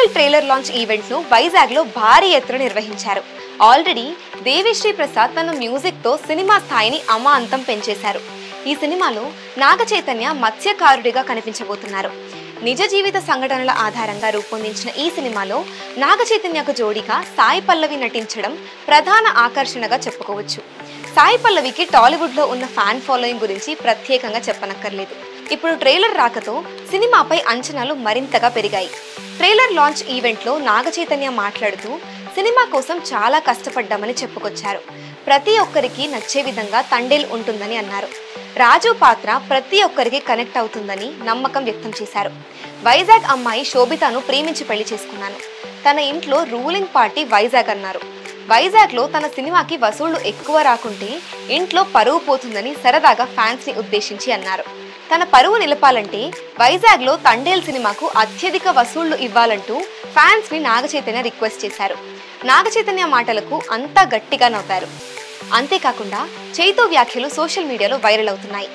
Thandel trailer launch event ను వైజాగ్ లో భారీ ఎత్తున నిర్వహించారు. ఆల్రెడీ దేవిశ్రీ ప్రసాద్ తన మ్యూజిక్ తో సినిమా స్థాయిని అమాంతం పెంచేశారు. ఈ సినిమాలో నాగ చైతన్య మత్స్యకారుడిగా కనిపించబోతున్నారు. నిజ జీవిత సంఘటనల ఆధారంగా రూపొందించిన ఈ సినిమాలో నాగ చైతన్యకు జోడీగా సాయి పల్లవి నటించడం ప్రధాన ఆకర్షణగా చెప్పుకోవచ్చు. సాయి పల్లవికి టాలీవుడ్ లో ఉన్న ఫ్యాన్ ఫాలోయింగ్ గురించి ప్రత్యేకంగా చెప్పనక్కర్లేదు. ఇప్పుడు ట్రైలర్ రాకతో సినిమాపై అంచనాలు మరింతగా పెరిగాయి. ట్రైలర్ లాంచ్ ఈవెంట్ లో నాగ చైతన్య మాట్లాడుతూ సినిమా కోసం చాలా కష్టపడ్డామని చెప్పుకొచ్చారు. ప్రతి ఒక్కరికి నచ్చే విధంగా తండేల్ ఉంటుందని అన్నారు. రాజు పాత్ర ప్రతి ఒక్కరికి కనెక్ట్ అవుతుందని నమ్మకం వ్యక్తం చేశారు. వైజాగ్ అమ్మాయి శోభితను ప్రేమించి పెళ్లి చేసుకున్నాను. తన ఇంట్లో రూలింగ్ పార్టీ వైజాగ్ అన్నారు. వైజాగ్ లో తన సినిమాకి వసూళ్లు ఎక్కువ రాకుంటే ఇంట్లో పరువు పోతుందని సరదాగా ఫ్యాన్స్ ని ఉద్దేశించి అన్నారు. తన పరువు నిలపాలంటే వైజాగ్ లో తండేల్ సినిమాకు అత్యధిక వసూళ్లు ఇవ్వాలంటూ ఫ్యాన్స్ ని నాగ చైతన్య రిక్వెస్ట్ చేశారు. నాగ చైతన్య మాటలకు అంతా గట్టిగా నవ్వారు. అంతేకాకుండా చైతు వ్యాఖ్యలు సోషల్ మీడియాలో వైరల్ అవుతున్నాయి.